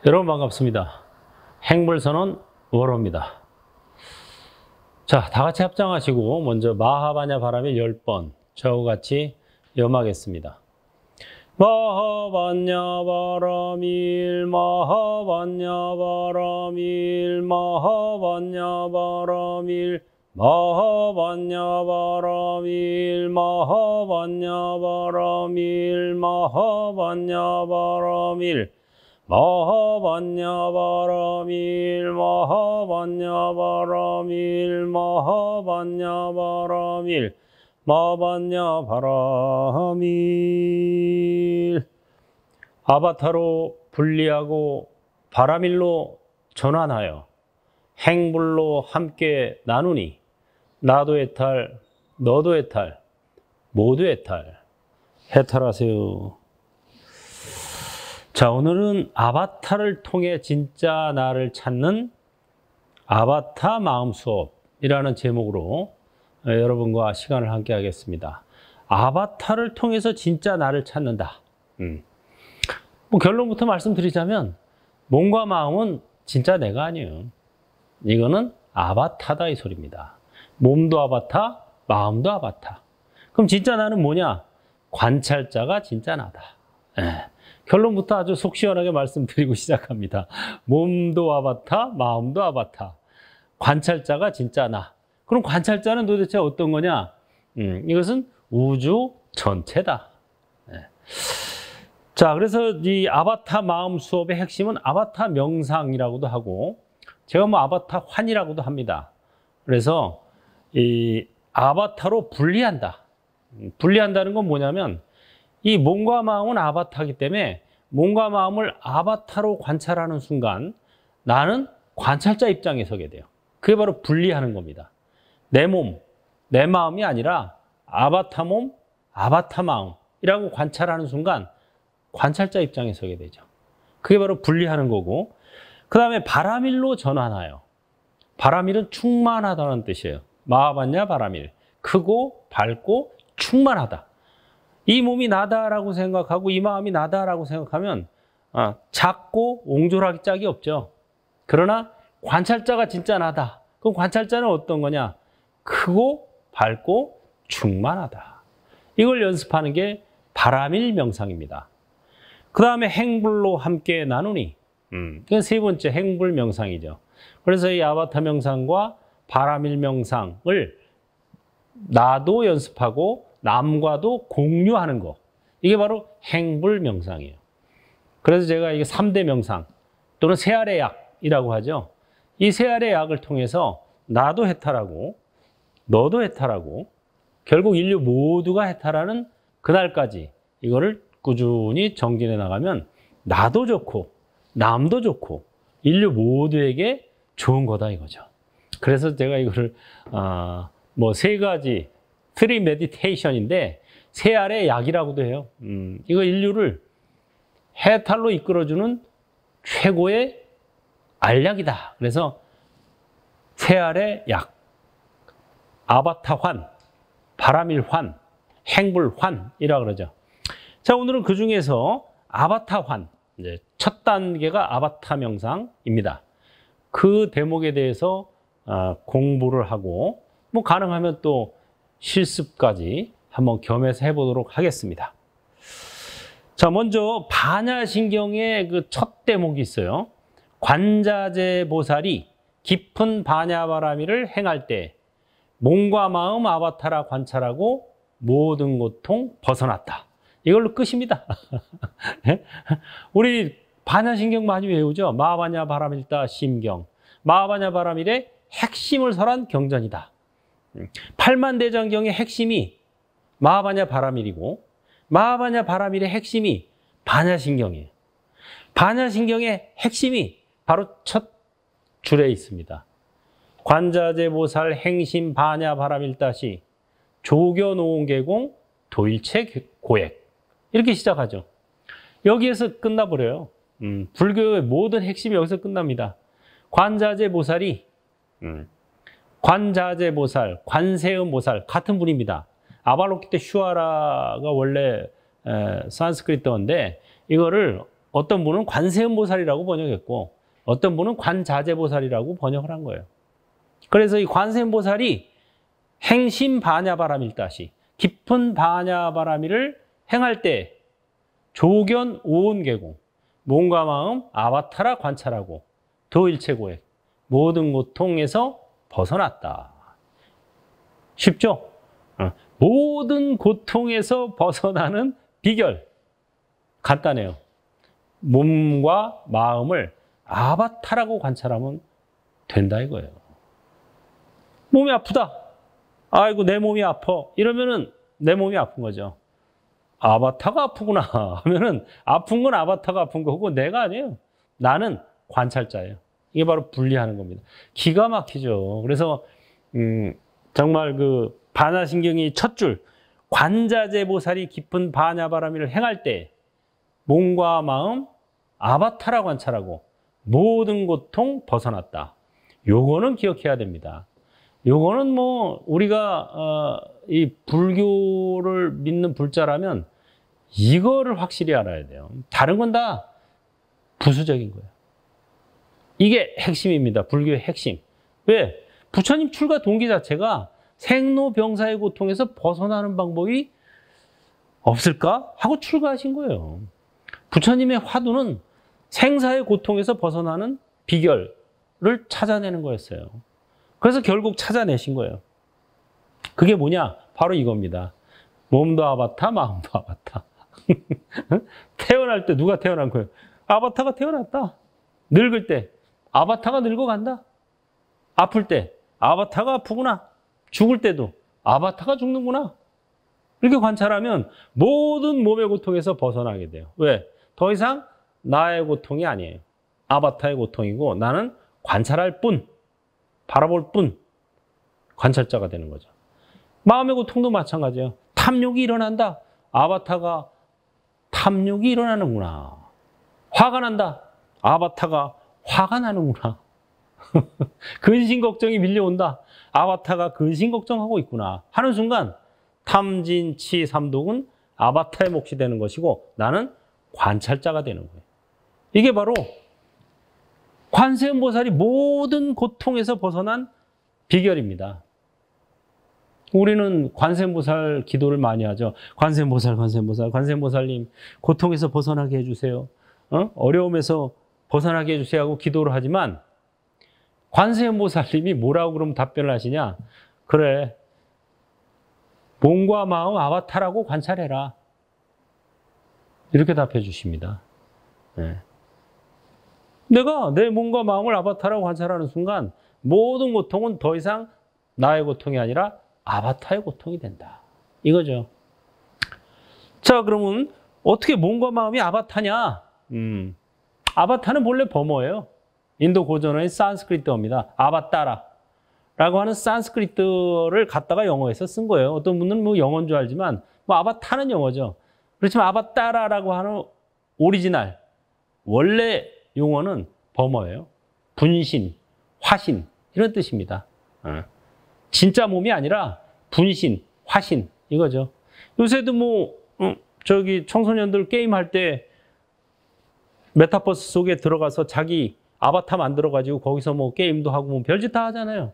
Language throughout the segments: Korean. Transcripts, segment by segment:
여러분 반갑습니다. 행불선언 월호입니다. 자, 다 같이 합장하시고 먼저 마하바냐 바라밀 10번 저하고 같이 염하겠습니다. 마하바냐 바라밀 마하바냐 바라밀 마하바냐 바라밀 마하바냐 바라밀 마하바냐 바라밀 마하바냐 바라밀 마하바냐 바라밀 마하바냐 바라밀 마하바냐 바라밀 마하바냐 바라밀. 아바타로 분리하고 바라밀로 전환하여 행불로 함께 나누니 나도 해탈 너도 해탈 모두 해탈. 해탈하세요. 자, 오늘은 아바타를 통해 진짜 나를 찾는 아바타 마음 수업이라는 제목으로 여러분과 시간을 함께 하겠습니다. 아바타를 통해서 진짜 나를 찾는다. 뭐 결론부터 말씀드리자면 몸과 마음은 진짜 내가 아니에요. 이거는 아바타다 이 소리입니다. 몸도 아바타, 마음도 아바타. 그럼 진짜 나는 뭐냐? 관찰자가 진짜 나다. 결론부터 아주 속 시원하게 말씀드리고 시작합니다. 몸도 아바타, 마음도 아바타. 관찰자가 진짜 나. 그럼 관찰자는 도대체 어떤 거냐? 이것은 우주 전체다. 자, 그래서 이 아바타 마음 수업의 핵심은 아바타 명상이라고도 하고, 제가 뭐 아바타 환이라고도 합니다. 그래서 이 아바타로 분리한다. 분리한다는 건 뭐냐면, 이 몸과 마음은 아바타이기 때문에 몸과 마음을 아바타로 관찰하는 순간 나는 관찰자 입장에 서게 돼요. 그게 바로 분리하는 겁니다. 내 몸, 내 마음이 아니라 아바타 몸, 아바타 마음이라고 관찰하는 순간 관찰자 입장에 서게 되죠. 그게 바로 분리하는 거고, 그 다음에 바라밀로 전환하여. 바라밀은 충만하다는 뜻이에요. 마하바냐 바라밀. 크고 밝고 충만하다. 이 몸이 나다라고 생각하고 이 마음이 나다라고 생각하면 작고 옹졸하기 짝이 없죠. 그러나 관찰자가 진짜 나다. 그럼 관찰자는 어떤 거냐? 크고 밝고 충만하다. 이걸 연습하는 게 바라밀 명상입니다. 그 다음에 행불로 함께 나누니. 그건 세 번째 행불 명상이죠. 그래서 이 아바타 명상과 바라밀 명상을 나도 연습하고 남과도 공유하는 거. 이게 바로 행불 명상이에요. 그래서 제가 이게 3대 명상 또는 세알의 약이라고 하죠. 이 세알의 약을 통해서 나도 해탈하고 너도 해탈하고 결국 인류 모두가 해탈하는 그날까지 이거를 꾸준히 정진해 나가면 나도 좋고 남도 좋고 인류 모두에게 좋은 거다 이거죠. 그래서 제가 이거를 뭐 세 가지 트리 메디테이션인데 세알의 약이라고도 해요. 이거 인류를 해탈로 이끌어주는 최고의 알약이다. 그래서 세알의 약, 아바타 환, 바라밀 환, 행불 환이라고 그러죠. 자, 오늘은 그 중에서 아바타 환, 이제 첫 단계가 아바타 명상입니다. 그 대목에 대해서 공부를 하고 뭐 가능하면 또 실습까지 한번 겸해서 해보도록 하겠습니다. 자, 먼저 반야신경의 그 첫 대목이 있어요. 관자재 보살이 깊은 반야바라밀을 행할 때 몸과 마음 아바타라 관찰하고 모든 고통 벗어났다. 이걸로 끝입니다. 우리 반야신경 많이 외우죠? 마하바냐 바라밀다 심경. 마하바냐 바라밀의 핵심을 설한 경전이다. 팔만대장경의 핵심이 마하바냐 바라밀이고 마하바냐 바라밀의 핵심이 반야신경이에요. 반야신경의 핵심이 바로 첫 줄에 있습니다. 관자재 보살 행심 반야 바라밀다시 조교 노원계공 도일체 고액. 이렇게 시작하죠. 여기에서 끝나버려요. 불교의 모든 핵심이 여기서 끝납니다. 관자재 보살이 관자재 보살, 관세음 보살 같은 분입니다. 아발로키테 슈아라가 원래 산스크리트어인데 이거를 어떤 분은 관세음보살이라고 번역했고 어떤 분은 관자재보살이라고 번역을 한 거예요. 그래서 이 관세음보살이 행심 반야바라밀다시 깊은 반야바라밀을 행할 때 조견 오온계공 몸과 마음 아바타라 관찰하고 도일체고액 모든 고통에서 벗어났다. 쉽죠? 모든 고통에서 벗어나는 비결 간단해요. 몸과 마음을 아바타라고 관찰하면 된다 이거예요. 몸이 아프다. 아이고 내 몸이 아파. 이러면은 내 몸이 아픈 거죠. 아바타가 아프구나 하면은 아픈 건 아바타가 아픈 거고 내가 아니에요. 나는 관찰자예요. 이게 바로 분리하는 겁니다. 기가 막히죠. 그래서 정말 그 반야신경이 첫 줄 관자재보살이 깊은 반야바라밀을 행할 때 몸과 마음 아바타라 관찰하고 모든 고통 벗어났다. 요거는 기억해야 됩니다. 요거는 뭐 우리가 이 불교를 믿는 불자라면 이거를 확실히 알아야 돼요. 다른 건 다 부수적인 거예요. 이게 핵심입니다. 불교의 핵심. 왜? 부처님 출가 동기 자체가 생로병사의 고통에서 벗어나는 방법이 없을까? 하고 출가하신 거예요. 부처님의 화두는 생사의 고통에서 벗어나는 비결을 찾아내는 거였어요. 그래서 결국 찾아내신 거예요. 그게 뭐냐? 바로 이겁니다. 몸도 아바타, 마음도 아바타. 태어날 때 누가 태어난 거예요? 아바타가 태어났다. 늙을 때 아바타가 늙어간다. 아플 때 아바타가 아프구나. 죽을 때도 아바타가 죽는구나. 이렇게 관찰하면 모든 몸의 고통에서 벗어나게 돼요. 왜? 더 이상 나의 고통이 아니에요. 아바타의 고통이고 나는 관찰할 뿐, 바라볼 뿐 관찰자가 되는 거죠. 마음의 고통도 마찬가지예요. 탐욕이 일어난다. 아바타가 탐욕이 일어나는구나. 화가 난다. 아바타가 화가 나는구나. 근심 걱정이 밀려온다. 아바타가 근심 걱정하고 있구나 하는 순간 탐진, 치, 삼독은 아바타의 몫이 되는 것이고 나는 관찰자가 되는 거예요. 이게 바로 관세음보살이 모든 고통에서 벗어난 비결입니다. 우리는 관세음보살 기도를 많이 하죠. 관세음보살, 관세음보살, 관세음보살님 고통에서 벗어나게 해주세요. 어려움에서 벗어나게 해주세요 하고 기도를 하지만 관세음보살님이 뭐라고 그러면 답변을 하시냐? 그래, 몸과 마음 아바타라고 관찰해라. 이렇게 답해 주십니다. 네. 내가 내 몸과 마음을 아바타라고 관찰하는 순간 모든 고통은 더 이상 나의 고통이 아니라 아바타의 고통이 된다. 이거죠. 자, 그러면 어떻게 몸과 마음이 아바타냐? 아바타는 본래 범어예요. 인도 고전어의 산스크리트어입니다. 아바따라 라고 하는 산스크리트어를 갖다가 영어에서 쓴 거예요. 어떤 분은 뭐 영어인 줄 알지만 뭐 아바타는 영어죠. 그렇지만 아바따라라고 하는 오리지널 원래 용어는 범어예요. 분신, 화신 이런 뜻입니다. 진짜 몸이 아니라 분신, 화신 이거죠. 요새도 뭐 저기 청소년들 게임할 때 메타버스 속에 들어가서 자기 아바타 만들어가지고 거기서 뭐 게임도 하고 뭐 별짓 다 하잖아요.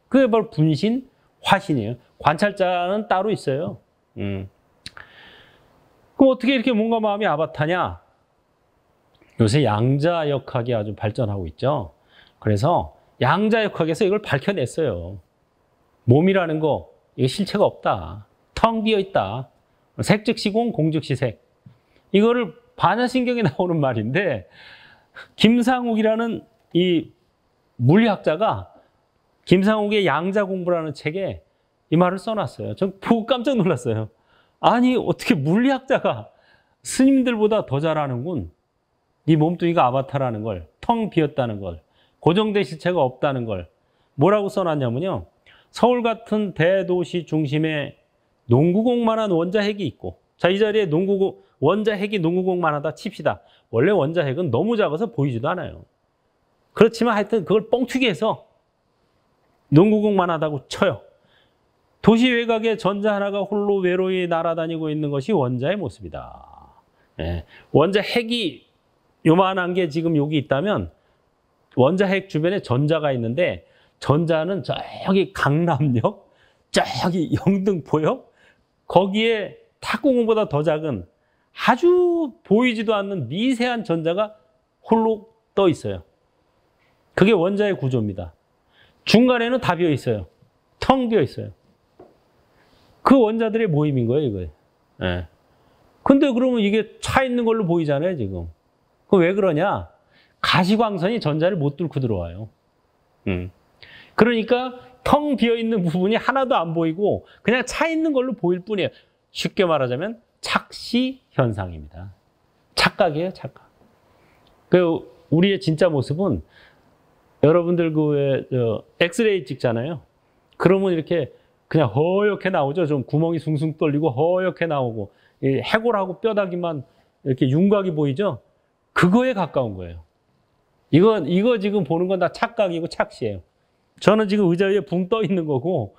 그게 바로 분신, 화신이에요. 관찰자는 따로 있어요. 그럼 어떻게 이렇게 몸과 마음이 아바타냐? 요새 양자역학이 아주 발전하고 있죠. 그래서 양자역학에서 이걸 밝혀냈어요. 몸이라는 거, 이게 실체가 없다. 텅 비어 있다. 색즉시공, 공즉시색. 이거를 반야신경에 나오는 말인데 김상욱이라는 이 물리학자가 김상욱의 양자 공부라는 책에 이 말을 써놨어요. 저 보고 깜짝 놀랐어요. 아니 어떻게 물리학자가 스님들보다 더 잘하는군. 네 몸뚱이가 아바타라는 걸, 텅 비었다는 걸, 고정된 실체가 없다는 걸 뭐라고 써놨냐면요. 서울 같은 대도시 중심에 농구공만한 원자핵이 있고 자, 이 자리에 원자핵이 농구공만 하다 칩시다. 원래 원자핵은 너무 작아서 보이지도 않아요. 그렇지만 하여튼 그걸 뻥튀기 해서 농구공만 하다고 쳐요. 도시 외곽에 전자 하나가 홀로 외로이 날아다니고 있는 것이 원자의 모습이다. 예. 원자핵이 요만한 게 지금 여기 있다면 원자핵 주변에 전자가 있는데 전자는 저기 강남역, 저기 영등포역 거기에 탁구공보다 더 작은 아주 보이지도 않는 미세한 전자가 홀로 떠 있어요. 그게 원자의 구조입니다. 중간에는 다 비어 있어요. 텅 비어 있어요. 그 원자들의 모임인 거예요, 이거. 예. 근데 그러면 이게 차 있는 걸로 보이잖아요, 지금. 그 왜 그러냐? 가시광선이 전자를 못 뚫고 들어와요. 그러니까 텅 비어 있는 부분이 하나도 안 보이고 그냥 차 있는 걸로 보일 뿐이에요. 쉽게 말하자면 착시 현상입니다. 착각이에요, 착각. 그 우리의 진짜 모습은 여러분들 그 엑스레이 찍잖아요. 그러면 이렇게 그냥 허옇게 나오죠. 좀 구멍이 숭숭 뚫리고 허옇게 나오고 해골하고 뼈다귀만 이렇게 윤곽이 보이죠. 그거에 가까운 거예요. 이거 지금 보는 건 다 착각이고 착시예요. 저는 지금 의자 위에 붕 떠 있는 거고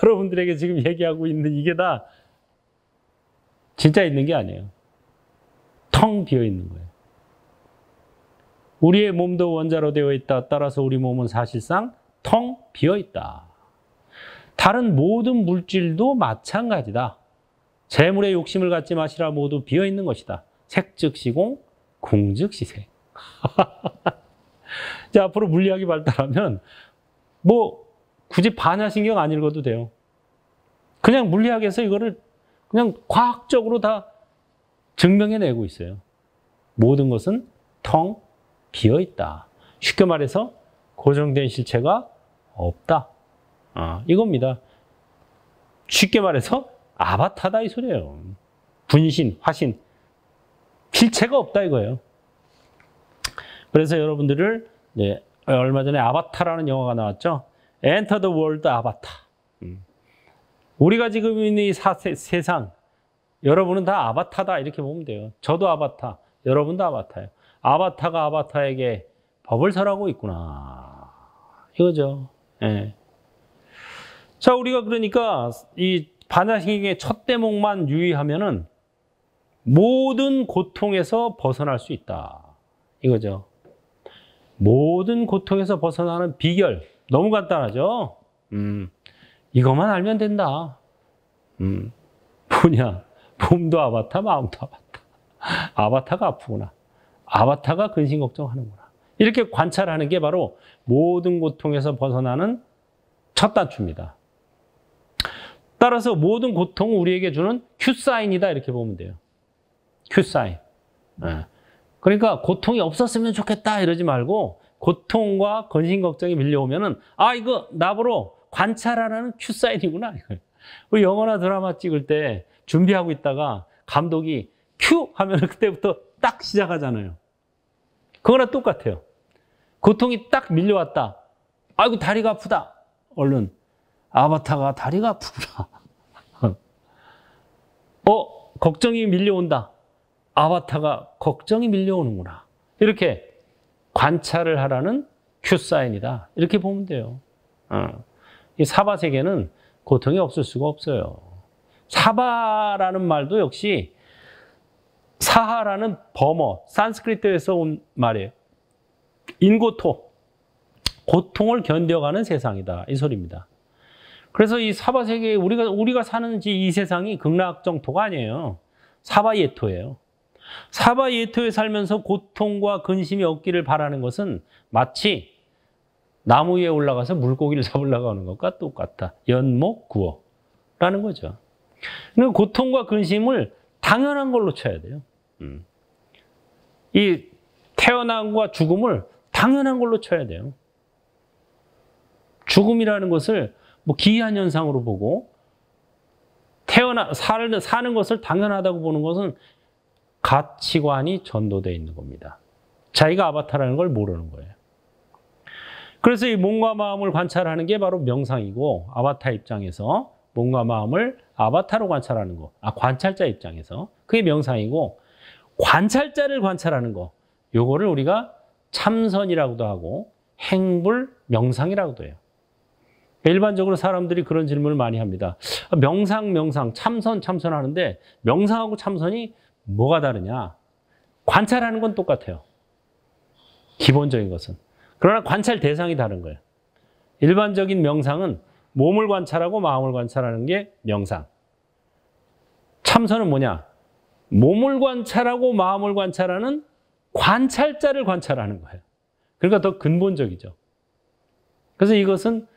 여러분들에게 지금 얘기하고 있는 이게 다 진짜 있는 게 아니에요. 텅 비어 있는 거예요. 우리의 몸도 원자로 되어 있다. 따라서 우리 몸은 사실상 텅 비어 있다. 다른 모든 물질도 마찬가지다. 재물에 욕심을 갖지 마시라. 모두 비어 있는 것이다. 색즉 시공, 공즉 시색. 자, 앞으로 물리학이 발달하면 뭐 굳이 반야신경 안 읽어도 돼요. 그냥 물리학에서 이거를 그냥 과학적으로 다 증명해내고 있어요. 모든 것은 텅 비어 있다. 쉽게 말해서 고정된 실체가 없다. 이겁니다. 쉽게 말해서 아바타다 이 소리예요. 분신, 화신, 실체가 없다 이거예요. 그래서 여러분들을 얼마 전에 아바타라는 영화가 나왔죠. Enter the World 아바타. 우리가 지금 있는 이 세상, 여러분은 다 아바타다 이렇게 보면 돼요. 저도 아바타, 여러분도 아바타예요. 아바타가 아바타에게 법을 설하고 있구나. 이거죠. 예. 자, 우리가 그러니까 이 반야신경의 첫 대목만 유의하면은 모든 고통에서 벗어날 수 있다. 이거죠. 모든 고통에서 벗어나는 비결. 너무 간단하죠? 이것만 알면 된다. 뭐냐? 몸도 아바타, 마음도 아바타. 아바타가 아프구나. 아바타가 근심 걱정하는구나. 이렇게 관찰하는 게 바로 모든 고통에서 벗어나는 첫 단추입니다. 따라서 모든 고통은 우리에게 주는 큐사인이다 이렇게 보면 돼요. 큐사인. 그러니까 고통이 없었으면 좋겠다 이러지 말고 고통과 근심 걱정이 밀려오면은 이거 나보러 관찰하라는 큐사인이구나. 우리 영화나 드라마 찍을 때 준비하고 있다가 감독이 큐 하면은 그때부터 딱 시작하잖아요. 그거랑 똑같아요. 고통이 딱 밀려왔다. 아이고 다리가 아프다. 얼른 아바타가 다리가 아프구나. 걱정이 밀려온다. 아바타가 걱정이 밀려오는구나. 이렇게 관찰을 하라는 큐사인이다. 이렇게 보면 돼요. 이 사바 세계는 고통이 없을 수가 없어요. 사바라는 말도 역시 사하라는 범어, 산스크리트에서 온 말이에요. 인고토, 고통을 견뎌가는 세상이다. 이 소리입니다. 그래서 이 사바 세계, 우리가 사는 이 세상이 극락정토가 아니에요. 사바예토예요. 사바예토에 살면서 고통과 근심이 없기를 바라는 것은 마치 나무 위에 올라가서 물고기를 잡으려고 하는 것과 똑같다. 연목구어라는 거죠. 그러니까 고통과 근심을 당연한 걸로 쳐야 돼요. 이 태어남과 죽음을 당연한 걸로 쳐야 돼요. 죽음이라는 것을 뭐 기이한 현상으로 보고 사는 것을 당연하다고 보는 것은 가치관이 전도되어 있는 겁니다. 자기가 아바타라는 걸 모르는 거예요. 그래서 이 몸과 마음을 관찰하는 게 바로 명상이고 아바타 입장에서 몸과 마음을 아바타로 관찰하는 거. 관찰자 입장에서 그게 명상이고 관찰자를 관찰하는 거. 요거를 우리가 참선이라고도 하고 행불 명상이라고도 해요. 일반적으로 사람들이 그런 질문을 많이 합니다. 명상, 참선하는데 명상하고 참선이 뭐가 다르냐? 관찰하는 건 똑같아요. 기본적인 것은. 그러나 관찰 대상이 다른 거예요. 일반적인 명상은 몸을 관찰하고 마음을 관찰하는 게 명상. 참선은 뭐냐? 몸을 관찰하고 마음을 관찰하는 관찰자를 관찰하는 거예요. 그러니까 더 근본적이죠. 그래서 이것은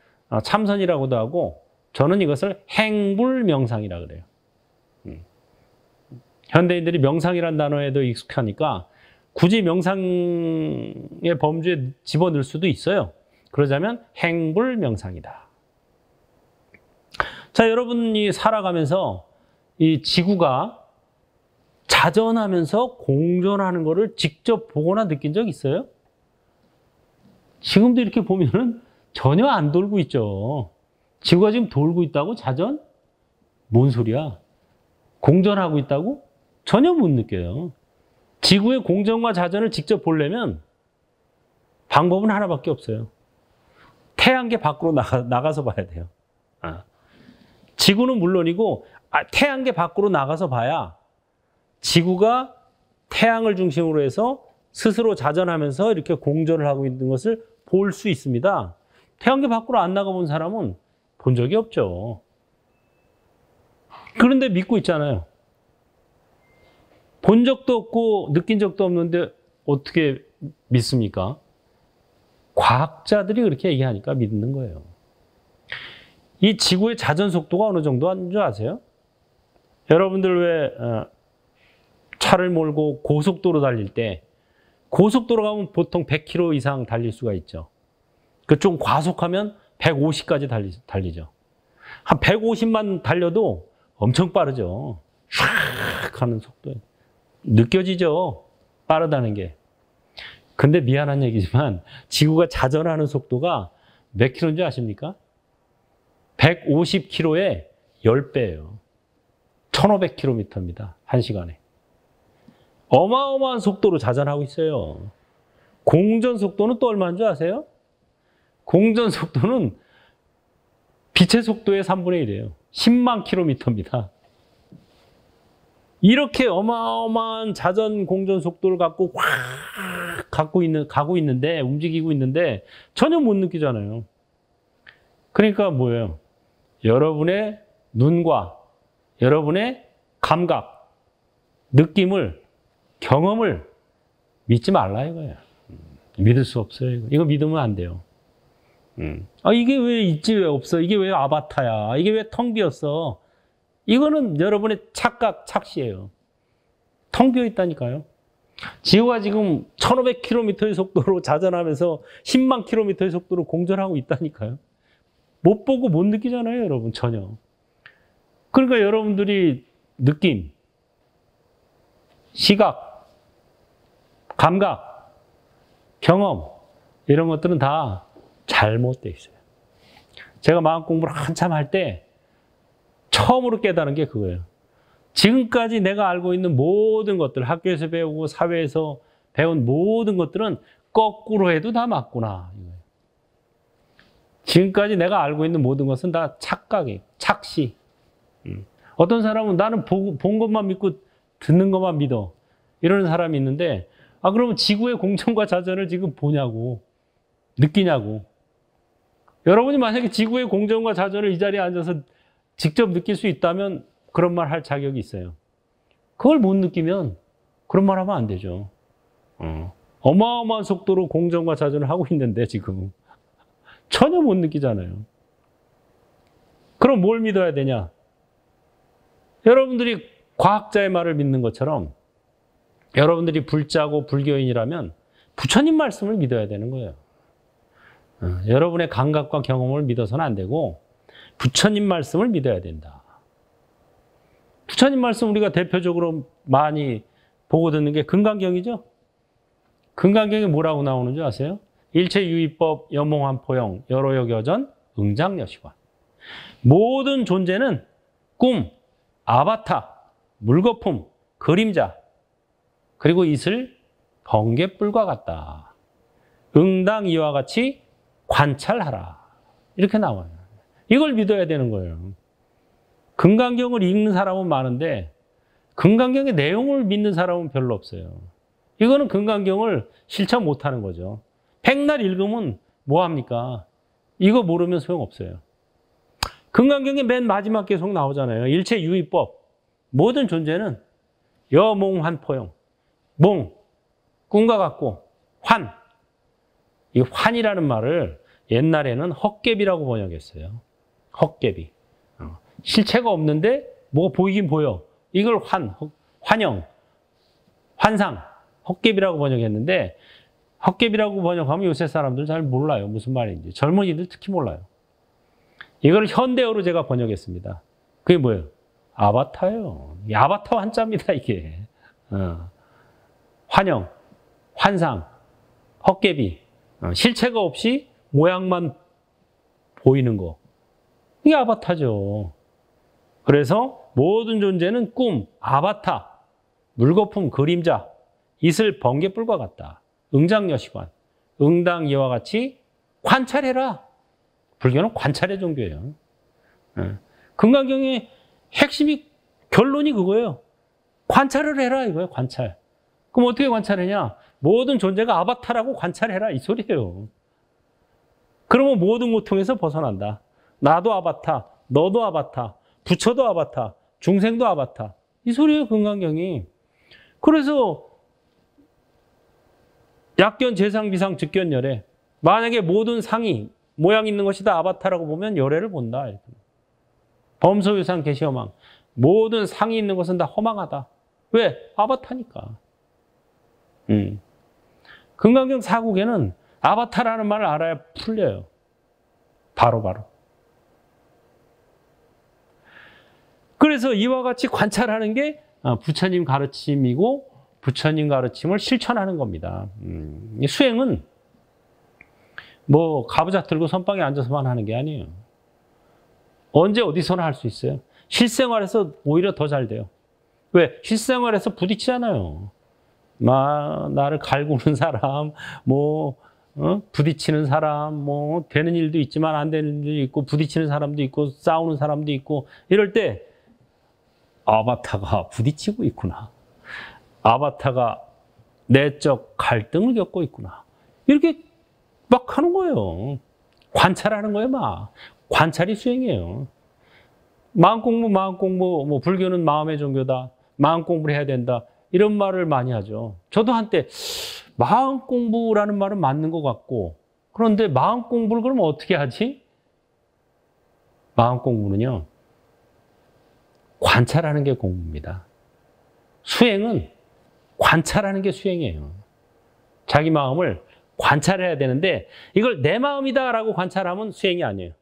참선이라고도 하고 저는 이것을 행불명상이라 그래요. 현대인들이 명상이라는 단어에도 익숙하니까 굳이 명상의 범주에 집어넣을 수도 있어요. 그러자면 행불명상이다. 자, 여러분이 살아가면서 이 지구가 자전하면서 공전하는 것을 직접 보거나 느낀 적 있어요? 지금도 이렇게 보면은 전혀 안 돌고 있죠. 지구가 지금 돌고 있다고 자전? 뭔 소리야? 공전하고 있다고? 전혀 못 느껴요. 지구의 공전과 자전을 직접 보려면 방법은 하나밖에 없어요. 태양계 밖으로 나가서 봐야 돼요. 지구는 물론이고 태양계 밖으로 나가서 봐야 지구가 태양을 중심으로 해서 스스로 자전하면서 이렇게 공전을 하고 있는 것을 볼 수 있습니다. 태양계 밖으로 안 나가본 사람은 본 적이 없죠. 그런데 믿고 있잖아요. 본 적도 없고 느낀 적도 없는데 어떻게 믿습니까? 과학자들이 그렇게 얘기하니까 믿는 거예요. 이 지구의 자전 속도가 어느 정도 하는 줄 아세요? 여러분들 왜 차를 몰고 고속도로 달릴 때 고속도로 가면 보통 100km 이상 달릴 수가 있죠. 그 좀 과속하면 150까지 달리죠. 한 150만 달려도 엄청 빠르죠. 샥 하는 속도에. 느껴지죠? 빠르다는 게. 근데 미안한 얘기지만 지구가 자전하는 속도가 몇 킬로인 줄 아십니까? 150km의 10배예요. 1500km입니다. 1시간에. 어마어마한 속도로 자전하고 있어요. 공전 속도는 또 얼마인 줄 아세요? 공전 속도는 빛의 속도의 3분의 1이에요. 10만 킬로미터입니다. 이렇게 어마어마한 자전 공전 속도를 갖고 확 가고 있는데, 움직이고 있는데 전혀 못 느끼잖아요. 그러니까 뭐예요? 여러분의 눈과 여러분의 감각, 느낌을, 경험을 믿지 말라 이거예요. 믿을 수 없어요. 이거 믿으면 안 돼요. 이게 왜 있지 왜 없어? 이게 왜 아바타야? 이게 왜 텅 비었어? 이거는 여러분의 착각, 착시예요. 텅 비어 있다니까요. 지구가 지금 1500km의 속도로 자전하면서 10만 km의 속도로 공전하고 있다니까요. 못 보고 못 느끼잖아요, 여러분, 전혀. 그러니까 여러분들이 느낌, 시각, 감각, 경험, 이런 것들은 다 잘못되어 있어요. 제가 마음 공부를 한참 할 때 처음으로 깨달은 게 그거예요. 지금까지 내가 알고 있는 모든 것들, 학교에서 배우고 사회에서 배운 모든 것들은 거꾸로 해도 다 맞구나. 지금까지 내가 알고 있는 모든 것은 다 착각이에요. 착시. 어떤 사람은 나는 본 것만 믿고 듣는 것만 믿어. 이러는 사람이 있는데, 그러면 지구의 공전과 자전을 지금 보냐고, 느끼냐고. 여러분이 만약에 지구의 공전과 자전을 이 자리에 앉아서 직접 느낄 수 있다면 그런 말 할 자격이 있어요. 그걸 못 느끼면 그런 말 하면 안 되죠. 어마어마한 속도로 공전과 자전을 하고 있는데 지금 전혀 못 느끼잖아요. 그럼 뭘 믿어야 되냐? 여러분들이 과학자의 말을 믿는 것처럼 여러분들이 불자고 불교인이라면 부처님 말씀을 믿어야 되는 거예요. 여러분의 감각과 경험을 믿어서는 안 되고 부처님 말씀을 믿어야 된다. 부처님 말씀 우리가 대표적으로 많이 보고 듣는 게 금강경이죠. 금강경에 뭐라고 나오는 줄 아세요? 일체유의법, 여몽환포영, 여로여겨전, 응장여시관. 모든 존재는 꿈, 아바타, 물거품, 그림자, 그리고 이슬, 번갯불과 같다. 응당 이와 같이 관찰하라. 이렇게 나와요. 이걸 믿어야 되는 거예요. 금강경을 읽는 사람은 많은데 금강경의 내용을 믿는 사람은 별로 없어요. 이거는 금강경을 실천 못하는 거죠. 백날 읽으면 뭐합니까? 이거 모르면 소용없어요. 금강경의 맨 마지막 계속 나오잖아요. 일체 유의법. 모든 존재는 여몽환포용. 몽, 꿈과 같고 환. 이 환이라는 말을 옛날에는 헛개비라고 번역했어요. 헛개비. 실체가 없는데 뭐가 보이긴 보여. 이걸 환영, 환상, 헛개비라고 번역했는데 헛개비라고 번역하면 요새 사람들 잘 몰라요. 무슨 말인지. 젊은이들 특히 몰라요. 이걸 현대어로 제가 번역했습니다. 그게 뭐예요? 아바타예요. 아바타 한자입니다, 이게. 환영, 환상, 헛개비. 실체가 없이 모양만 보이는 거. 이게 아바타죠. 그래서 모든 존재는 꿈, 아바타, 물거품, 그림자, 이슬, 번개불과 같다. 응장여시관, 응당 이와 같이 관찰해라. 불교는 관찰의 종교예요. 금강경의 핵심이 결론이 그거예요. 관찰을 해라 이거예요. 관찰. 그럼 어떻게 관찰하냐? 모든 존재가 아바타라고 관찰해라 이 소리예요. 그러면 모든 고통에서 벗어난다. 나도 아바타, 너도 아바타, 부처도 아바타, 중생도 아바타. 이 소리예요, 금강경이. 그래서 약견, 재상, 비상, 즉견, 열애. 만약에 모든 상이 모양 있는 것이 다 아바타라고 보면 열애를 본다. 범소유상, 개시허망. 모든 상이 있는 것은 다 허망하다. 왜? 아바타니까. 금강경 사국에는 아바타라는 말을 알아야 풀려요. 바로. 그래서 이와 같이 관찰하는 게 부처님 가르침이고 부처님 가르침을 실천하는 겁니다. 수행은 뭐 가부좌 들고 선방에 앉아서만 하는 게 아니에요. 언제 어디서나 할 수 있어요. 실생활에서 오히려 더 잘 돼요. 왜? 실생활에서 부딪히잖아요. 나를 갈구는 사람, 부딪히는 사람, 되는 일도 있지만 안 되는 일도 있고, 부딪히는 사람도 있고, 싸우는 사람도 있고, 이럴 때, 아바타가 부딪히고 있구나. 아바타가 내적 갈등을 겪고 있구나. 이렇게 막 하는 거예요. 관찰하는 거예요, 막. 관찰이 수행이에요. 마음 공부, 불교는 마음의 종교다. 마음 공부를 해야 된다. 이런 말을 많이 하죠. 저도 한때 마음 공부라는 말은 맞는 것 같고, 그런데 마음 공부를 그럼 어떻게 하지? 마음 공부는요, 관찰하는 게 공부입니다. 수행은 관찰하는 게 수행이에요. 자기 마음을 관찰해야 되는데 이걸 내 마음이다라고 관찰하면 수행이 아니에요.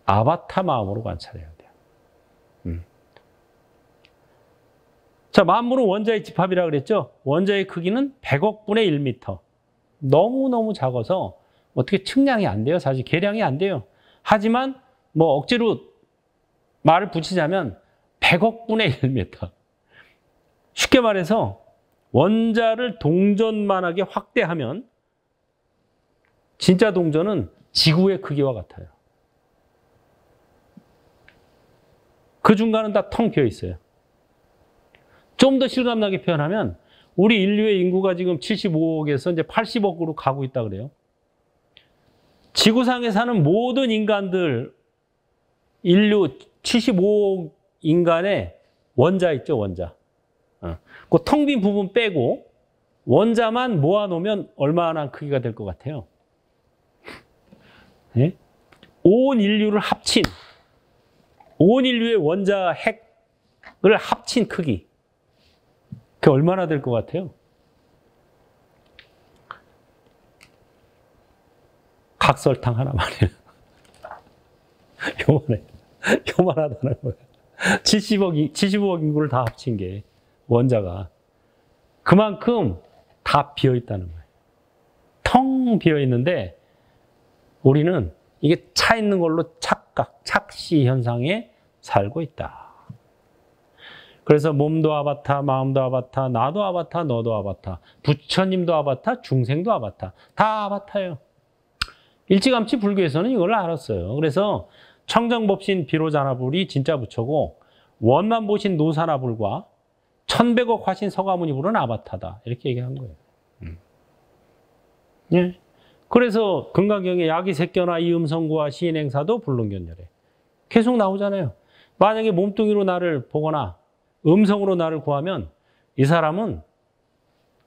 아바타 마음으로 관찰해야 돼요. 자, 만물은 원자의 집합이라고 그랬죠? 원자의 크기는 100억 분의 1m. 너무너무 작아서 어떻게 측량이 안 돼요. 사실 계량이 안 돼요. 하지만 억지로 말을 붙이자면 100억 분의 1m. 쉽게 말해서 원자를 동전만하게 확대하면 진짜 동전은 지구의 크기와 같아요. 그 중간은 다 텅 비어 있어요. 좀 더 실감나게 표현하면 우리 인류의 인구가 지금 75억에서 이제 80억으로 가고 있다 그래요. 지구상에 사는 모든 인간들, 인류 75억 인간의 원자 있죠, 원자. 그 텅 빈 부분 빼고 원자만 모아놓으면 얼마나 크기가 될 것 같아요? 네? 온 인류를 합친, 온 인류의 원자 핵을 합친 크기. 그게 얼마나 될 것 같아요? 각설탕 하나만 해요. 요만하다는 거예요. 75억 인구를 다 합친 게 원자가. 그만큼 다 비어 있다는 거예요. 텅 비어 있는데 우리는 이게 차 있는 걸로 착각, 착시 현상에 살고 있다. 그래서 몸도 아바타, 마음도 아바타, 나도 아바타, 너도 아바타, 부처님도 아바타, 중생도 아바타. 다 아바타예요. 일찌감치 불교에서는 이걸 알았어요. 그래서 청정법신 비로자나불이 진짜 부처고 원만 보신 노사나불과 천백억 화신 서가모니 불은 아바타다. 이렇게 얘기한 거예요. 예. 그래서 금강경에 야기색견화 이음성구와 시인행사도 불능견열에 계속 나오잖아요. 만약에 몸뚱이로 나를 보거나 음성으로 나를 구하면 이 사람은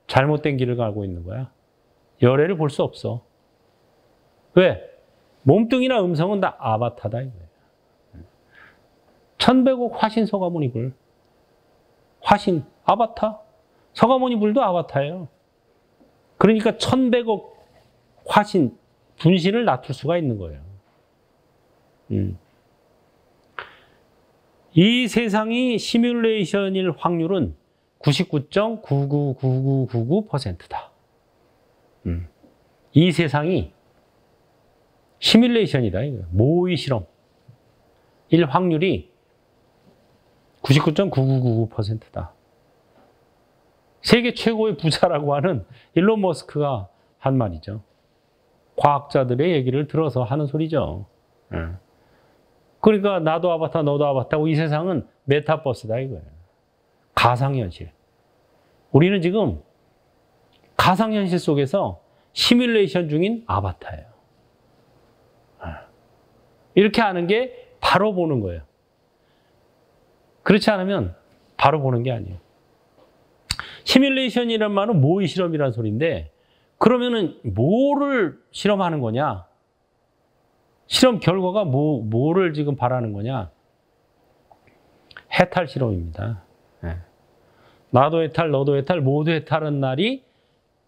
잘못된 길을 가고 있는 거야. 열애를 볼 수 없어. 왜? 몸뚱이나 음성은 다 아바타다 이거예요. 천백억 화신 서가모니 불. 화신, 아바타. 서가모니 불도 아바타예요. 그러니까 천백억 화신, 분신을 낮출 수가 있는 거예요. 이 세상이 시뮬레이션일 확률은 99.999999%다. 이 세상이 시뮬레이션이다. 모의 실험. 일 확률이 99.9999%다. 세계 최고의 부자라고 하는 일론 머스크가 한 말이죠. 과학자들의 얘기를 들어서 하는 소리죠. 그러니까 나도 아바타, 너도 아바타고 이 세상은 메타버스다 이거예요. 가상현실. 우리는 지금 가상현실 속에서 시뮬레이션 중인 아바타예요. 이렇게 아는 게 바로 보는 거예요. 그렇지 않으면 바로 보는 게 아니에요. 시뮬레이션이란 말은 모의 실험이라는 소리인데 그러면은 뭐를 실험하는 거냐? 실험 결과가 뭐를 지금 바라는 거냐? 해탈 실험입니다. 나도 해탈, 너도 해탈, 모두 해탈하는 날이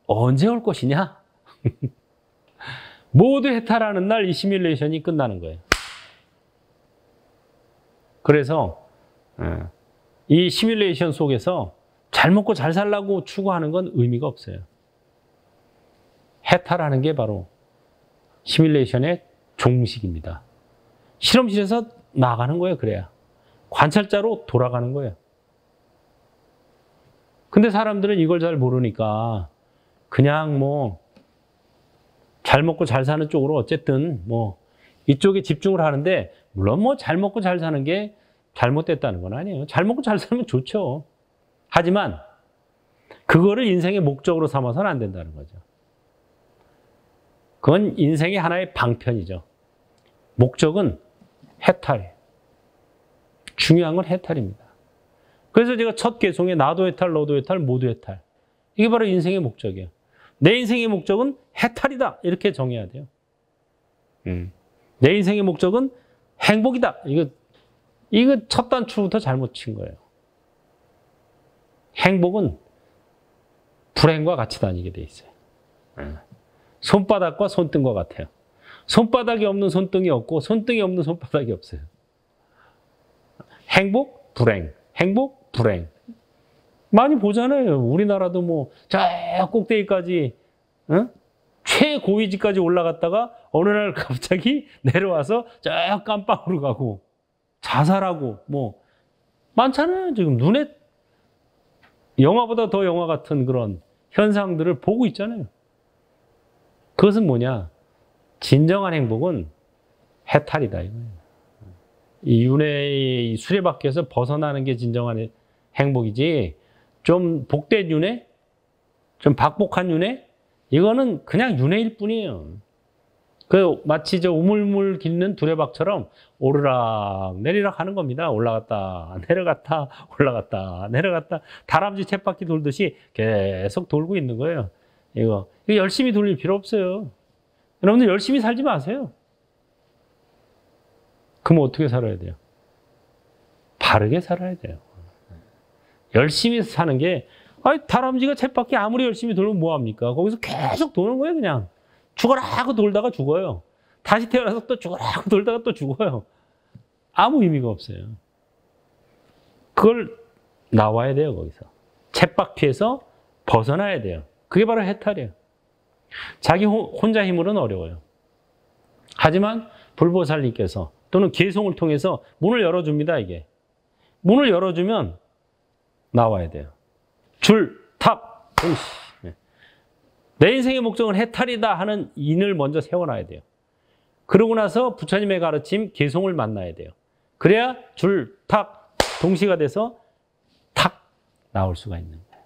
언제 올 것이냐? 모두 해탈하는 날 이 시뮬레이션이 끝나는 거예요. 그래서 이 시뮬레이션 속에서 잘 먹고 잘 살라고 추구하는 건 의미가 없어요. 해탈하는 게 바로 시뮬레이션의 종식입니다. 실험실에서 나가는 거예요. 그래야 관찰자로 돌아가는 거예요. 근데 사람들은 이걸 잘 모르니까 그냥 뭐 잘 먹고 잘 사는 쪽으로 어쨌든 뭐 이쪽에 집중을 하는데 물론 뭐 잘 먹고 잘 사는 게 잘못됐다는 건 아니에요. 잘 먹고 잘 살면 좋죠. 하지만 그거를 인생의 목적으로 삼아서는 안 된다는 거죠. 그건 인생의 하나의 방편이죠. 목적은 해탈이에요. 중요한 건 해탈입니다. 그래서 제가 첫 개송에 나도 해탈, 너도 해탈, 모두 해탈. 이게 바로 인생의 목적이에요. 내 인생의 목적은 해탈이다. 이렇게 정해야 돼요. 내 인생의 목적은 행복이다. 이거 첫 단추부터 잘못 친 거예요. 행복은 불행과 같이 다니게 돼 있어요. 손바닥과 손등과 같아요. 손바닥이 없는 손등이 없고 손등이 없는 손바닥이 없어요. 행복, 불행. 행복, 불행. 많이 보잖아요. 우리나라도 뭐 저 꼭대기까지 최고위직까지 올라갔다가 어느 날 갑자기 내려와서 저 깜빵으로 가고 자살하고 뭐 많잖아요. 지금 눈에 영화보다 더 영화 같은 그런 현상들을 보고 있잖아요. 그것은 뭐냐? 진정한 행복은 해탈이다. 이거예요. 이 윤회의 수레바퀴에서 벗어나는 게 진정한 행복이지 좀 복된 윤회? 좀 박복한 윤회? 이거는 그냥 윤회일 뿐이에요. 마치 저 우물물 깃는 두레박처럼 오르락 내리락 하는 겁니다. 올라갔다 내려갔다 올라갔다 내려갔다 다람쥐 쳇바퀴 돌듯이 계속 돌고 있는 거예요. 이거 열심히 돌릴 필요 없어요. 여러분들 열심히 살지 마세요. 그럼 어떻게 살아야 돼요? 바르게 살아야 돼요. 열심히 사는 게 다람쥐가 쳇바퀴 아무리 열심히 돌면 뭐합니까? 거기서 계속 도는 거예요. 그냥 죽어라 하고 돌다가 죽어요. 다시 태어나서 또 죽어라 하고 돌다가 또 죽어요. 아무 의미가 없어요. 그걸 나와야 돼요. 거기서 쳇바퀴에서 벗어나야 돼요. 그게 바로 해탈이에요. 자기 혼자 힘으로는 어려워요. 하지만 불보살님께서 또는 계송을 통해서 문을 열어줍니다. 이게 문을 열어주면 나와야 돼요. 줄, 탑, 동시. 내 인생의 목적은 해탈이다 하는 인을 먼저 세워놔야 돼요. 그러고 나서 부처님의 가르침, 계송을 만나야 돼요. 그래야 줄, 탁, 동시가 돼서 탁 나올 수가 있는 거예요.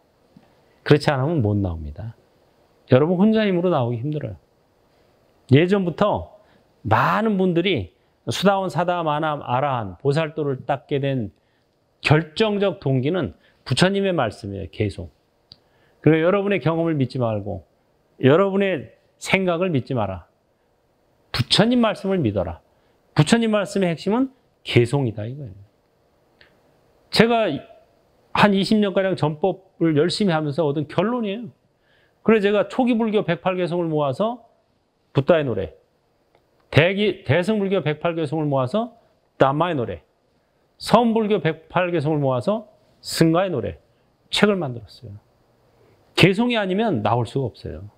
그렇지 않으면 못 나옵니다. 여러분 혼자 힘으로 나오기 힘들어요. 예전부터 많은 분들이 수다원, 사다함, 아남, 아라한, 보살도를 닦게 된 결정적 동기는 부처님의 말씀이에요. 계속. 그리고 여러분의 경험을 믿지 말고 여러분의 생각을 믿지 마라. 부처님 말씀을 믿어라. 부처님 말씀의 핵심은 개송이다 이거예요. 제가 한 20년가량 전법을 열심히 하면서 얻은 결론이에요. 그래서 제가 초기 불교 108개송을 모아서 붓다의 노래, 대승불교 108개송을 모아서 담마의 노래, 서운불교 108개송을 모아서 승가의 노래, 책을 만들었어요. 개송이 아니면 나올 수가 없어요.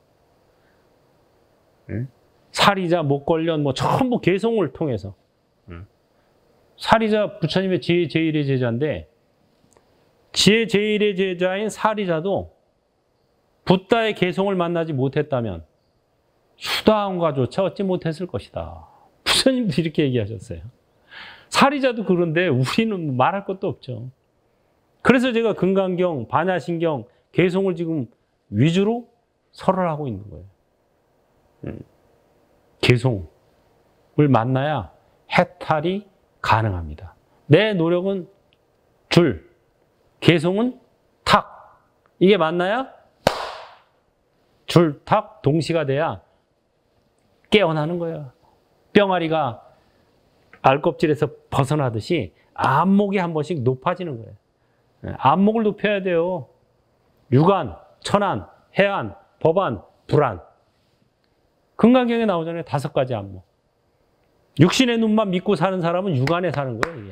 사리자, 목걸련, 전부 개송을 통해서. 사리자 부처님의 지혜 제1의 제자인데, 지혜 제1의 제자인 사리자도 붓다의 개송을 만나지 못했다면 수다원과조차 얻지 못했을 것이다. 부처님도 이렇게 얘기하셨어요. 사리자도 그런데 우리는 말할 것도 없죠. 그래서 제가 금강경, 반야신경, 개송을 지금 위주로 설을 하고 있는 거예요. 개송을 만나야 해탈이 가능합니다. 내 노력은 줄, 개송은 탁. 이게 만나야 줄, 탁, 동시가 돼야 깨어나는 거예요. 뿅아리가 알껍질에서 벗어나듯이 안목이 한 번씩 높아지는 거예요. 안목을 높여야 돼요. 유관, 천안, 해안, 법안, 불안. 금강경에 나오잖아요. 5가지 안목. 육신의 눈만 믿고 사는 사람은 유관에 사는 거예요. 이게.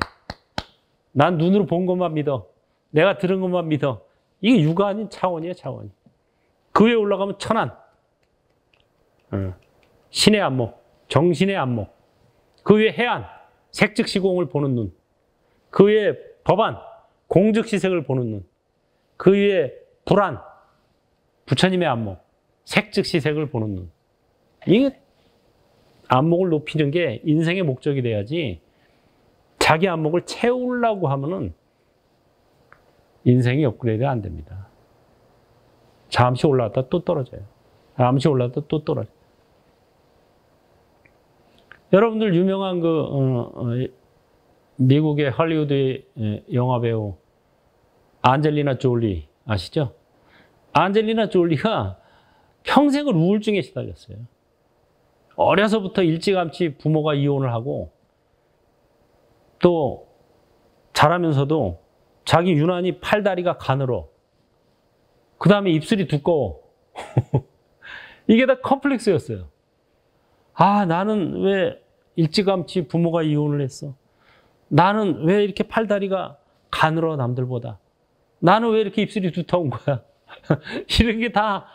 난 눈으로 본 것만 믿어. 내가 들은 것만 믿어. 이게 유관인 차원이에요. 차원이. 그 위에 올라가면 천안. 신의 안목, 정신의 안목. 그 위에 해안, 색즉시공을 보는 눈. 그 위에 법안, 공즉시색을 보는 눈. 그 위에 불안, 부처님의 안목, 색즉시색을 보는 눈. 이게 안목을 높이는 게 인생의 목적이 돼야지 자기 안목을 채우려고 하면은 인생이 업그레이드 안 됩니다. 잠시 올라갔다 또 떨어져요. 잠시 올라갔다 또 떨어져요. 여러분들 유명한 미국의 할리우드 영화배우 안젤리나 졸리 아시죠? 안젤리나 졸리가 평생을 우울증에 시달렸어요. 어려서부터 일찌감치 부모가 이혼을 하고 또 자라면서도 자기 유난히 팔다리가 가늘어. 그 다음에 입술이 두꺼워. 이게 다 컴플렉스였어요. 아, 나는 왜 일찌감치 부모가 이혼을 했어? 나는 왜 이렇게 팔다리가 가늘어 남들보다? 나는 왜 이렇게 입술이 두터운 거야? 이런 게 다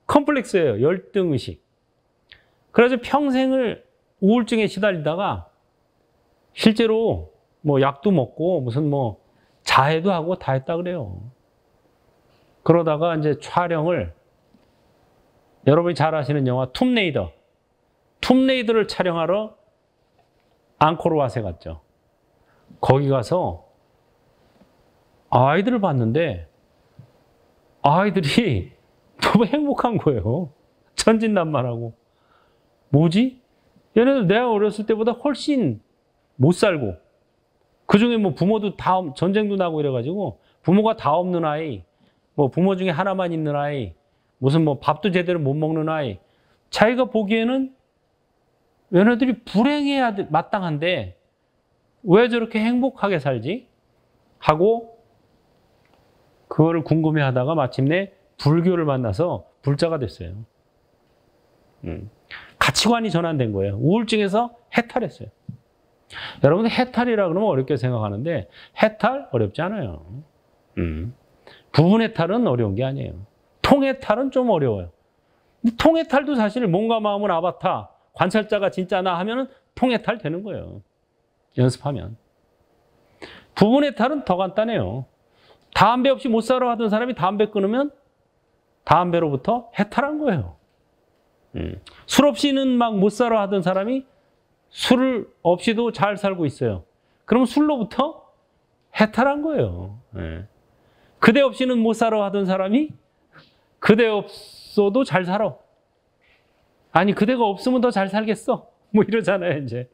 컴플렉스예요. 열등의식. 그래서 평생을 우울증에 시달리다가 실제로 약도 먹고 무슨 자해도 하고 다 했다 그래요. 그러다가 이제 촬영을 여러분이 잘 아시는 영화 툼레이더를 촬영하러 앙코르왓에 갔죠. 거기 가서 아이들을 봤는데 아이들이 너무 행복한 거예요. 천진난만하고. 뭐지? 얘네들 내가 어렸을 때보다 훨씬 못 살고 그중에 부모도 전쟁도 나고 이래가지고 부모가 다 없는 아이, 부모 중에 하나만 있는 아이, 무슨 밥도 제대로 못 먹는 아이, 자기가 보기에는 얘네들이 불행해야 마땅한데 왜 저렇게 행복하게 살지? 하고 그거를 궁금해하다가 마침내 불교를 만나서 불자가 됐어요. 가치관이 전환된 거예요. 우울증에서 해탈했어요. 여러분 해탈이라 그러면 어렵게 생각하는데 해탈 어렵지 않아요. 부분해탈은 어려운 게 아니에요. 통해탈은 좀 어려워요. 통해탈도 사실 몸과 마음은 아바타, 관찰자가 진짜나 하면은 통해탈 되는 거예요. 연습하면. 부분해탈은 더 간단해요. 담배 없이 못 살아 하던 사람이 담배 끊으면 담배로부터 해탈한 거예요. 술 없이는 막 못 살아 하던 사람이 술 없이도 잘 살고 있어요. 그러면 술로부터 해탈한 거예요. 그대 없이는 못 살아 하던 사람이 그대 없어도 잘 살아. 아니, 그대가 없으면 더 잘 살겠어. 뭐 이러잖아요, 이제.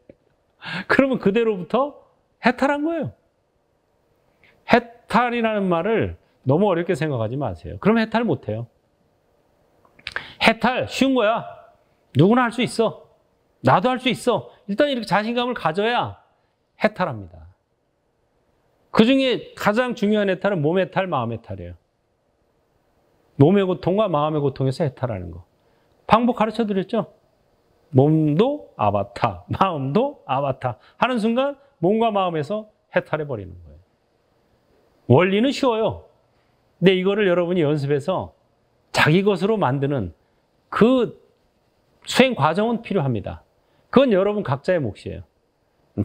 그러면 그대로부터 해탈한 거예요. 해탈이라는 말을 너무 어렵게 생각하지 마세요. 그럼 해탈 못 해요. 해탈 쉬운 거야. 누구나 할 수 있어. 나도 할 수 있어. 일단 이렇게 자신감을 가져야 해탈합니다. 그 중에 가장 중요한 해탈은 몸 해탈, 마음 해탈이에요. 몸의 고통과 마음의 고통에서 해탈하는 거. 방법 가르쳐 드렸죠? 몸도 아바타, 마음도 아바타 하는 순간 몸과 마음에서 해탈해 버리는 거예요. 원리는 쉬워요. 근데 이거를 여러분이 연습해서 자기 것으로 만드는 그 수행 과정은 필요합니다. 그건 여러분 각자의 몫이에요.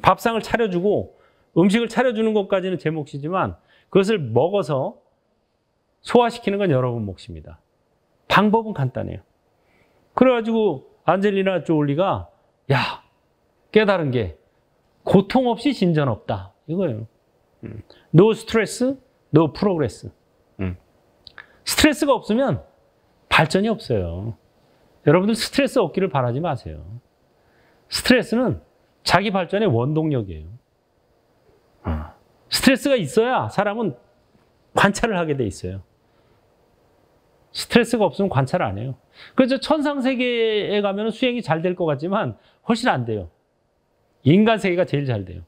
밥상을 차려주고 음식을 차려주는 것까지는 제 몫이지만 그것을 먹어서 소화시키는 건 여러분 몫입니다. 방법은 간단해요. 그래가지고 안젤리나 졸리가 야, 깨달은 게 고통 없이 진전 없다. 이거예요. No stress, no progress. 스트레스가 없으면 발전이 없어요. 여러분들 스트레스 없기를 바라지 마세요. 스트레스는 자기 발전의 원동력이에요. 스트레스가 있어야 사람은 관찰을 하게 돼 있어요. 스트레스가 없으면 관찰 안 해요. 그래서 천상세계에 가면 수행이 잘 될 것 같지만 훨씬 안 돼요. 인간세계가 제일 잘 돼요.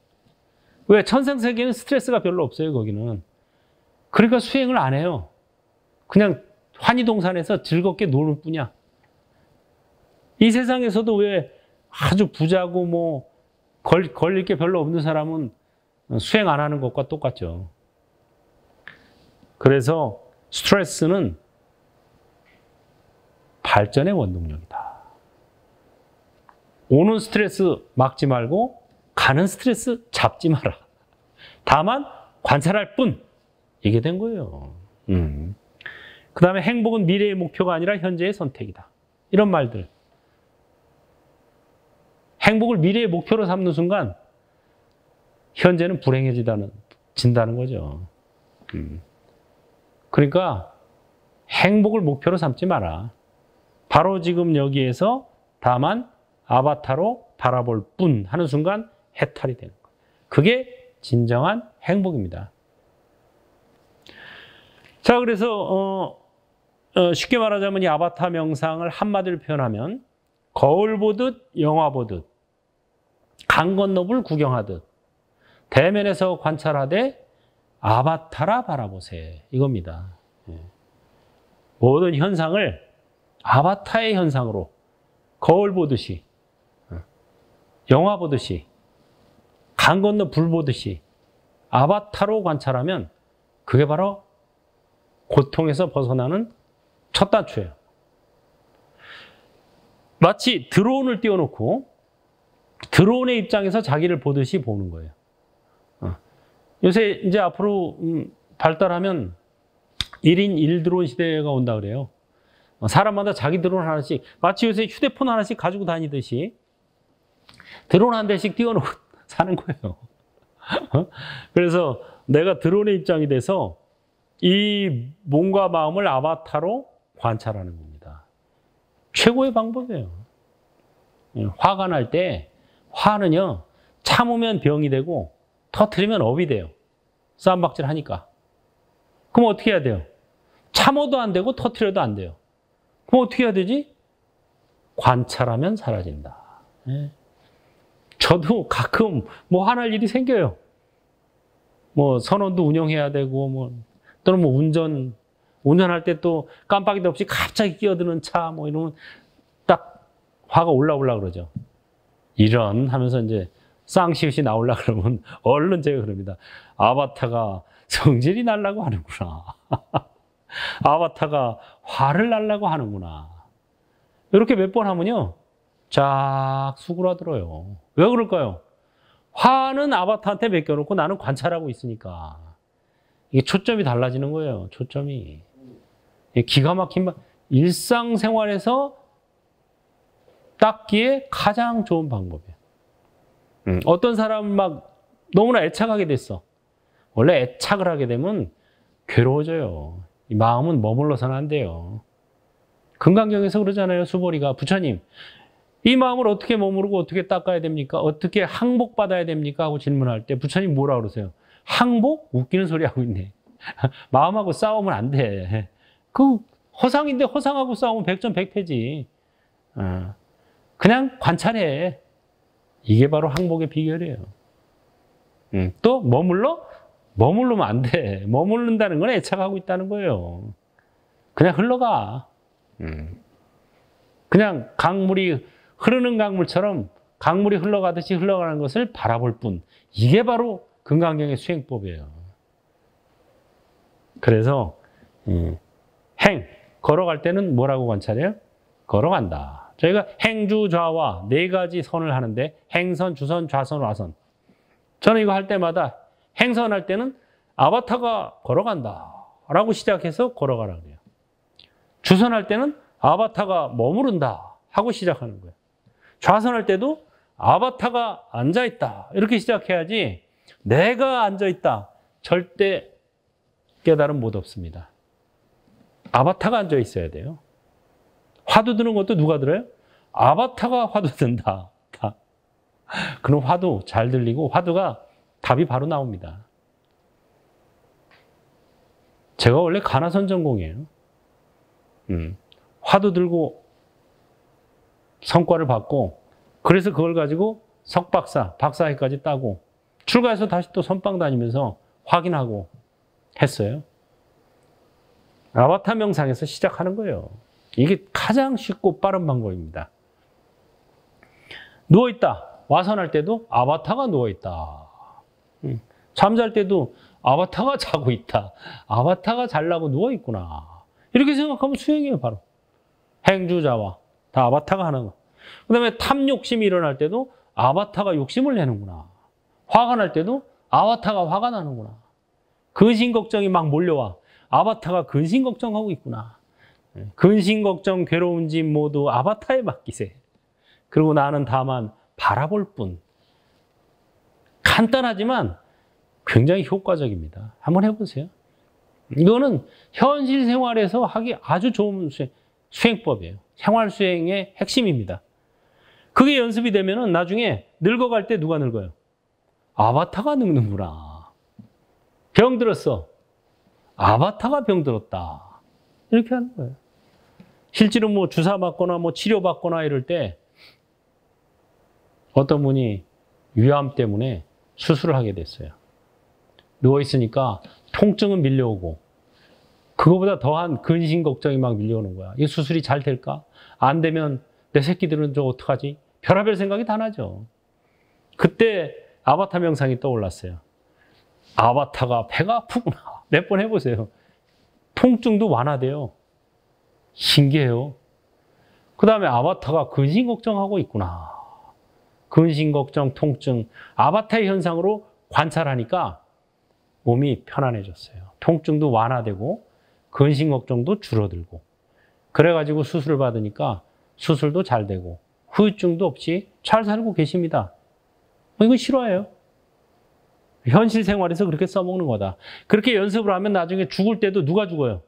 왜? 천상세계는 스트레스가 별로 없어요, 거기는. 그러니까 수행을 안 해요. 그냥 환희동산에서 즐겁게 노는 뿐이야. 이 세상에서도 왜 아주 부자고 뭐 걸릴 게 별로 없는 사람은 수행 안 하는 것과 똑같죠. 그래서 스트레스는 발전의 원동력이다. 오는 스트레스 막지 말고 가는 스트레스 잡지 마라. 다만 관찰할 뿐. 이게 된 거예요. 그 다음에 행복은 미래의 목표가 아니라 현재의 선택이다. 이런 말들. 행복을 미래의 목표로 삼는 순간 현재는 불행해진다는 거죠. 그러니까 행복을 목표로 삼지 마라. 바로 지금 여기에서 다만 아바타로 바라볼 뿐 하는 순간 해탈이 되는 거예요. 그게 진정한 행복입니다. 자, 그래서 쉽게 말하자면 이 아바타 명상을 한마디로 표현하면 거울 보듯 영화 보듯 강 건너 물 구경하듯 대면에서 관찰하되 아바타라 바라보세. 이겁니다. 모든 현상을 아바타의 현상으로 거울 보듯이 영화 보듯이 강 건너 불 보듯이 아바타로 관찰하면 그게 바로 고통에서 벗어나는 첫 단추예요. 마치 드론을 띄워놓고 드론의 입장에서 자기를 보듯이 보는 거예요. 요새 이제 앞으로 발달하면 1인 1드론 시대가 온다 그래요. 사람마다 자기 드론 하나씩, 마치 요새 휴대폰 하나씩 가지고 다니듯이 드론 한 대씩 띄워놓고 사는 거예요. 그래서 내가 드론의 입장이 돼서 이 몸과 마음을 아바타로 관찰하는 겁니다. 최고의 방법이에요. 화가 날 때 화는요, 참으면 병이 되고 터트리면 업이 돼요. 싸움박질 하니까. 그럼 어떻게 해야 돼요? 참어도 안 되고 터트려도 안 돼요. 그럼 어떻게 해야 되지? 관찰하면 사라진다. 저도 가끔 뭐 화날 일이 생겨요. 뭐 선원도 운영해야 되고 뭐 또는 뭐 운전할 때 또 깜빡이도 없이 갑자기 끼어드는 차 뭐 이러면 딱 화가 올라오려고 그러죠. 이런 하면서 이제 쌍시읒이 나오려고 그러면 얼른 제가 그럽니다. 아바타가 성질이 날라고 하는구나. 아바타가 화를 날라고 하는구나. 이렇게 몇 번 하면요. 쫙 수그라들어요. 왜 그럴까요? 화는 아바타한테 맡겨놓고 나는 관찰하고 있으니까. 이게 초점이 달라지는 거예요. 초점이. 기가 막힌 일상생활에서 닦기에 가장 좋은 방법이에요. 어떤 사람은 막 너무나 애착하게 됐어. 원래 애착을 하게 되면 괴로워져요. 이 마음은 머물러서는 안 돼요. 금강경에서 그러잖아요. 수보리가 부처님 이 마음을 어떻게 머무르고 어떻게 닦아야 됩니까? 어떻게 항복받아야 됩니까? 하고 질문할 때 부처님 뭐라 그러세요? 항복? 웃기는 소리 하고 있네. 마음하고 싸우면 안 돼. 그 허상인데 허상하고 싸우면 백전백패지. 그냥 관찰해. 이게 바로 항복의 비결이에요. 또 머물르면 안 돼. 머무른다는 건 애착하고 있다는 거예요. 그냥 흘러가. 그냥 강물이 흐르는 강물처럼 강물이 흘러가듯이 흘러가는 것을 바라볼 뿐. 이게 바로 금강경의 수행법이에요. 그래서 걸어갈 때는 뭐라고 관찰해요? 걸어간다. 저희가 행주좌와 네 가지 선을 하는데 행선, 주선, 좌선, 와선. 저는 이거 할 때마다 행선할 때는 아바타가 걸어간다 라고 시작해서 걸어가라 그래요. 주선할 때는 아바타가 머무른다 하고 시작하는 거예요. 좌선할 때도 아바타가 앉아있다 이렇게 시작해야지 내가 앉아있다 절대 깨달음 못 얻습니다. 아바타가 앉아있어야 돼요. 화두 드는 것도 누가 들어요? 아바타가 화두 든다. 그럼 화두 잘 들리고 화두가 답이 바로 나옵니다. 제가 원래 가나선 전공이에요. 화두 들고 성과를 받고 그래서 그걸 가지고 석박사, 박사학위까지 따고 출가해서 다시 또 선방 다니면서 확인하고 했어요. 아바타 명상에서 시작하는 거예요. 이게 가장 쉽고 빠른 방법입니다. 누워있다. 와선할 때도 아바타가 누워있다. 잠잘 때도 아바타가 자고 있다. 아바타가 잘라고 누워있구나. 이렇게 생각하면 수행이에요, 바로. 행주자와 다 아바타가 하는 거. 그 다음에 탐욕심이 일어날 때도 아바타가 욕심을 내는구나. 화가 날 때도 아바타가 화가 나는구나. 근심 걱정이 막 몰려와. 아바타가 근심 걱정하고 있구나. 근심 걱정, 괴로운 짐 모두 아바타에 맡기세. 그리고 나는 다만 바라볼 뿐. 간단하지만 굉장히 효과적입니다. 한번 해보세요. 이거는 현실 생활에서 하기 아주 좋은 수행법이에요. 생활 수행의 핵심입니다. 그게 연습이 되면은 나중에 늙어갈 때 누가 늙어요? 아바타가 늙는구나. 병 들었어. 아바타가 병 들었다. 이렇게 하는 거예요. 실제로 뭐 주사 맞거나 뭐 치료 받거나 이럴 때 어떤 분이 위암 때문에 수술을 하게 됐어요. 누워있으니까 통증은 밀려오고 그거보다 더한 근심 걱정이 막 밀려오는 거야. 이 수술이 잘 될까? 안 되면 내 새끼들은 저 어떡하지? 별의별 생각이 다 나죠. 그때 아바타 명상이 떠올랐어요. 아바타가 배가 아프구나. 몇 번 해보세요. 통증도 완화돼요. 신기해요. 그 다음에 아바타가 근심 걱정하고 있구나. 근심 걱정, 통증. 아바타의 현상으로 관찰하니까 몸이 편안해졌어요. 통증도 완화되고 근심 걱정도 줄어들고 그래가지고 수술을 받으니까 수술도 잘 되고 후유증도 없이 잘 살고 계십니다. 이건 실화예요. 현실 생활에서 그렇게 써먹는 거다. 그렇게 연습을 하면 나중에 죽을 때도 누가 죽어요?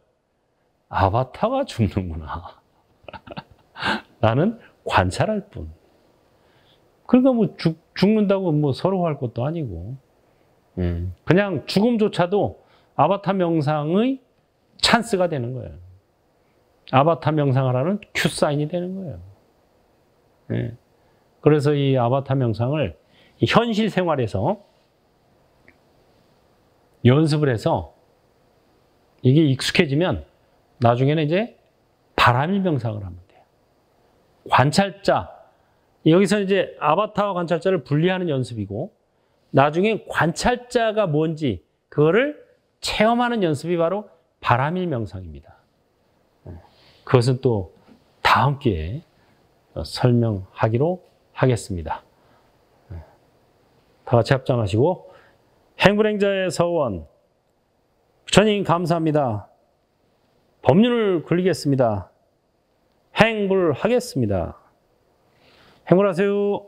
아바타가 죽는구나. 나는 관찰할 뿐. 그러니까 뭐 죽는다고 뭐 서러워할 것도 아니고 그냥 죽음조차도 아바타 명상의 찬스가 되는 거예요. 아바타 명상을 하는 큐사인이 되는 거예요. 네. 그래서 이 아바타 명상을 현실 생활에서 연습을 해서 이게 익숙해지면 나중에는 이제 바람일 명상을 하면 돼요. 관찰자, 여기서 이제 아바타와 관찰자를 분리하는 연습이고 나중에 관찰자가 뭔지 그거를 체험하는 연습이 바로 바람일 명상입니다. 그것은 또 다음 기회에 설명하기로 하겠습니다. 다 같이 합장하시고 행불행자의 서원 부처님 감사합니다. 법륜을 굴리겠습니다. 행불하겠습니다. 행불하세요.